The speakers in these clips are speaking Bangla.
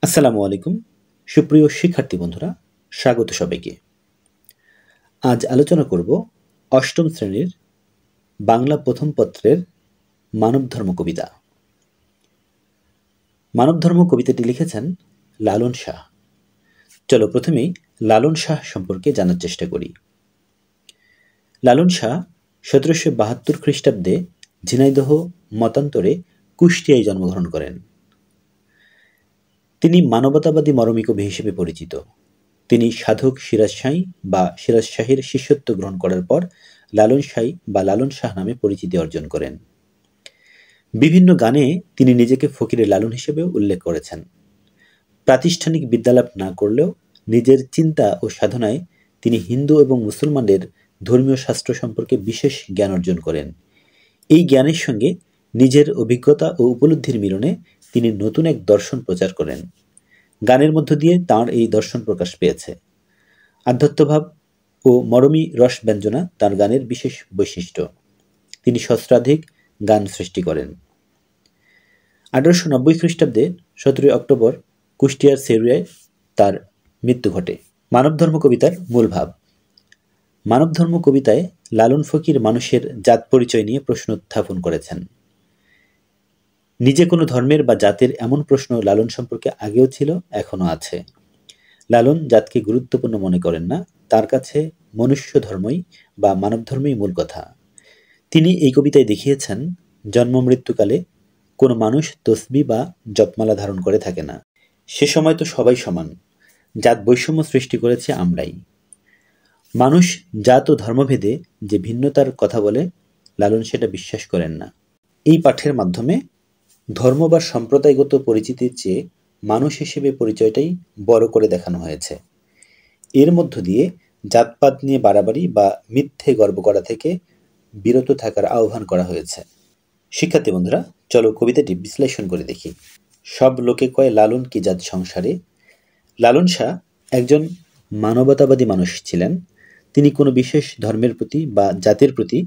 আসসালামু আলাইকুম সুপ্রিয় শিক্ষার্থী বন্ধুরা, স্বাগত সবাইকে। আজ আলোচনা করব অষ্টম শ্রেণীর বাংলা প্রথম পত্রের মানবধর্ম কবিতা। মানবধর্ম কবিতাটি লিখেছেন লালন শাহ। চলো প্রথমেই লালন শাহ সম্পর্কে জানার চেষ্টা করি। লালন শাহ 1772 খ্রিস্টাব্দে ঝিনাইদহ মতান্তরে কুষ্টিয়ায় জন্মগ্রহণ করেন। তিনি মানবতাবাদী মরমী কবি হিসেবে পরিচিত। তিনি সাধক সিরাজ শাহী বা সিরাজ শাহীর শিষ্যত্ব গ্রহণ করার পর লালন শাহী বা লালন শাহ নামে পরিচিতি অর্জন করেন। বিভিন্ন গানে তিনি নিজেকে ফকিরের লালন হিসেবে উল্লেখ করেছেন। প্রাতিষ্ঠানিক বিদ্যালাভ না করলেও নিজের চিন্তা ও সাধনায় তিনি হিন্দু এবং মুসলমানদের ধর্মীয় শাস্ত্র সম্পর্কে বিশেষ জ্ঞান অর্জন করেন। এই জ্ঞানের সঙ্গে নিজের অভিজ্ঞতা ও উপলব্ধির মিলনে তিনি নতুন এক দর্শন প্রচার করেন। গানের মধ্য দিয়ে তাঁর এই দর্শন প্রকাশ পেয়েছে। আধ্যাত্মভাব ও মরমী রস ব্যঞ্জনা তাঁর গানের বিশেষ বৈশিষ্ট্য। তিনি সহস্রাধিক গান সৃষ্টি করেন। 1890 খ্রিস্টাব্দে 17 অক্টোবর কুষ্টিয়ার সেরুয়ায় তার মৃত্যু ঘটে। মানবধর্ম কবিতার মূল ভাব। মানবধর্ম কবিতায় লালন ফকির মানুষের জাত পরিচয় নিয়ে প্রশ্ন উত্থাপন করেছেন। নিজে কোনো ধর্মের বা জাতের এমন প্রশ্ন লালন সম্পর্কে আগেও ছিল, এখনো আছে। লালন জাতকে গুরুত্বপূর্ণ মনে করেন না, তার কাছে মনুষ্য ধর্মই বা মানব ধর্মই মূল কথা। তিনি এই কবিতায় দেখিয়েছেন জন্ম মৃত্যুকালে কোনো মানুষ তসবি বা জপমালা ধারণ করে থাকে না। সে সময় তো সবাই সমান, জাত বৈষম্য সৃষ্টি করেছে আমরাই। মানুষ জাত ও ধর্মভেদে যে ভিন্নতার কথা বলে, লালন সেটা বিশ্বাস করেন না। এই পাঠের মাধ্যমে ধর্ম বা সম্প্রদায়গত পরিচিতির চেয়ে মানুষ হিসেবে পরিচয়টাই বড় করে দেখানো হয়েছে। এর মধ্য দিয়ে জাতপাত নিয়ে বাড়াবাড়ি বা মিথ্যে গর্ব করা থেকে বিরত থাকার আহ্বান করা হয়েছে। শিক্ষার্থী বন্ধুরা, চলো কবিতাটি বিশ্লেষণ করে দেখি। সব লোকে কয় লালন কি জাত সংসারে। লালন শাহ একজন মানবতাবাদী মানুষ ছিলেন। তিনি কোনো বিশেষ ধর্মের প্রতি বা জাতের প্রতি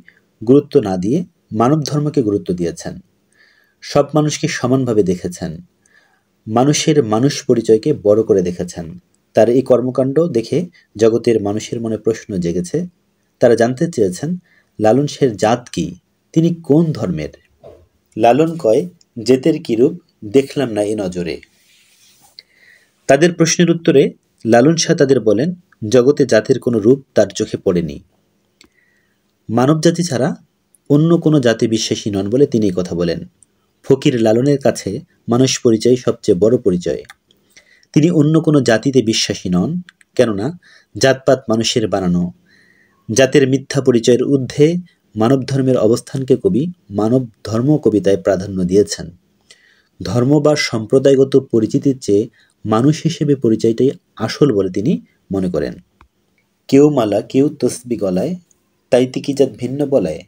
গুরুত্ব না দিয়ে মানব ধর্মকে গুরুত্ব দিয়েছেন। সব মানুষকে সমানভাবে দেখেছেন। মানুষের মানুষ পরিচয়কে বড় করে দেখেছেন। তার এই কর্মকাণ্ড দেখে জগতের মানুষের মনে প্রশ্ন জেগেছে। তারা জানতে চেয়েছেন লালন শাহের জাত কি, তিনি কোন ধর্মের। লালন কয় জেতের কিরূপ দেখলাম না এ নজরে। তাদের প্রশ্নের উত্তরে লালন শাহ তাদের বলেন জগতে জাতের কোনো রূপ তার চোখে পড়েনি। মানব জাতি ছাড়া অন্য কোনো জাতি বিশ্বাসী নন বলে তিনি কথা বলেন। ফকির লালনের কাছে মানুষ পরিচয় সবচেয়ে বড় পরিচয়। তিনি অন্য কোনো জাতিতে বিশ্বাসী নন, কেননা জাতপাত মানুষের বানানো। জাতের মিথ্যা পরিচয়ের ঊর্ধ্বে মানব ধর্মের অবস্থানকে কবি মানব ধর্ম কবিতায় প্রাধান্য দিয়েছেন। ধর্ম বা সম্প্রদায়গত পরিচিতির চেয়ে মানুষ হিসেবে পরিচয়টাই আসল বলে তিনি মনে করেন। কেউ মালা কেউ তসবি গলায়, তাইতে কি জাত ভিন্ন বলায়।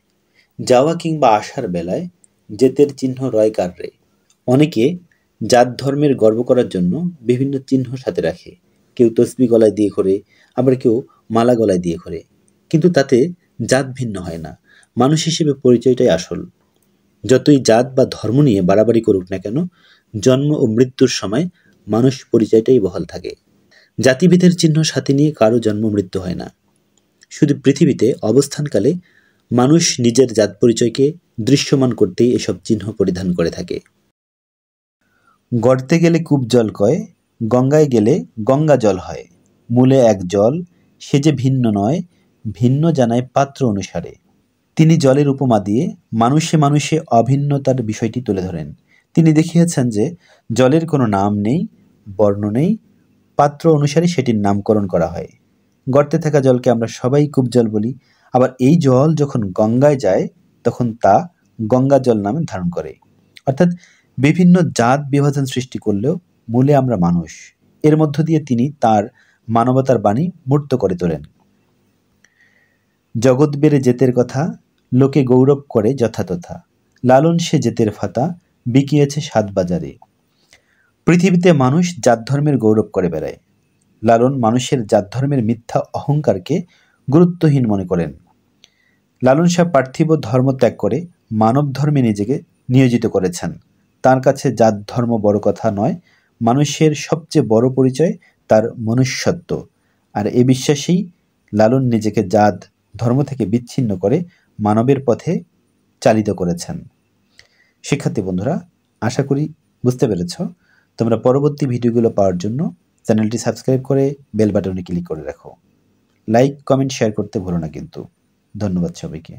যাওয়া কিংবা আসার বেলায় জেতের চিহ্ন রয় কার রে। অনেকে জাত ধর্মের গর্ব করার জন্য বিভিন্ন চিহ্ন সাথে রাখে। কেউ তসবি গলায় দিয়ে ঘোরে, আবার কেউ মালা গলায় দিয়ে ঘোরে, কিন্তু তাতে জাত ভিন্ন হয় না। মানুষ হিসেবে পরিচয়টাই আসল। যতই জাত বা ধর্ম নিয়ে বাড়াবাড়ি করুক না কেন, জন্ম ও মৃত্যুর সময় মানুষ পরিচয়টাই বহাল থাকে। জাতিভেদের চিহ্ন সাথে নিয়ে কারো জন্ম মৃত্যু হয় না। শুধু পৃথিবীতে অবস্থানকালে মানুষ নিজের জাত পরিচয়কে দৃশ্যমান করতেই এসব চিহ্ন পরিধান করে থাকে। গর্তে গেলে কূপ জল কয়, গঙ্গায় গেলে গঙ্গা জল হয়। মূলে এক জল, সে যে ভিন্ন নয়, ভিন্ন জানায় পাত্র অনুসারে। তিনি জলের উপমা দিয়ে মানুষে মানুষে অভিন্নতার বিষয়টি তুলে ধরেন। তিনি দেখিয়েছেন যে জলের কোনো নাম নেই, বর্ণ নেই, পাত্র অনুসারে সেটির নামকরণ করা হয়। গর্তে থাকা জলকে আমরা সবাই কূপ জল বলি, আবার এই জল যখন গঙ্গায় যায় তখন তা গঙ্গা জল নামে ধারণ করে। অর্থাৎ বিভিন্ন জাত বিভাজন সৃষ্টি করলেও মূলে আমরা মানুষ। এর মধ্য দিয়ে তিনি তার মানবতার বাণী মূর্ত করে তোলেন। জগৎ বেড়ে জেতের কথা, লোকে গৌরব করে যথাতথা। লালন সে জেতের ফাতা, বিকিয়েছে সাত বাজারে। পৃথিবীতে মানুষ জাত ধর্মের গৌরব করে বেড়ায়। লালন মানুষের জাত ধর্মের মিথ্যা অহংকারকে গুরুত্বহীন মনে করেন। লালন শাহ পার্থিব ধর্ম ত্যাগ করে মানব ধর্মে নিজেকে নিয়োজিত করেছেন। তার কাছে জাত ধর্ম বড় কথা নয়, মানুষের সবচেয়ে বড় পরিচয় তার মনুষ্যত্ব, আর এ বিশ্বাসেই লালন নিজেকে জাত ধর্ম থেকে বিচ্ছিন্ন করে মানবের পথে চালিত করেছেন। শিক্ষার্থী বন্ধুরা, আশা করি বুঝতে পেরেছ। তোমরা পরবর্তী ভিডিওগুলো পাওয়ার জন্য চ্যানেলটি সাবস্ক্রাইব করে বেল বাটনে ক্লিক করে রাখো। লাইক, কমেন্ট, শেয়ার করতে ভুলো না কিন্তু। ধন্যবাদ সবাইকে।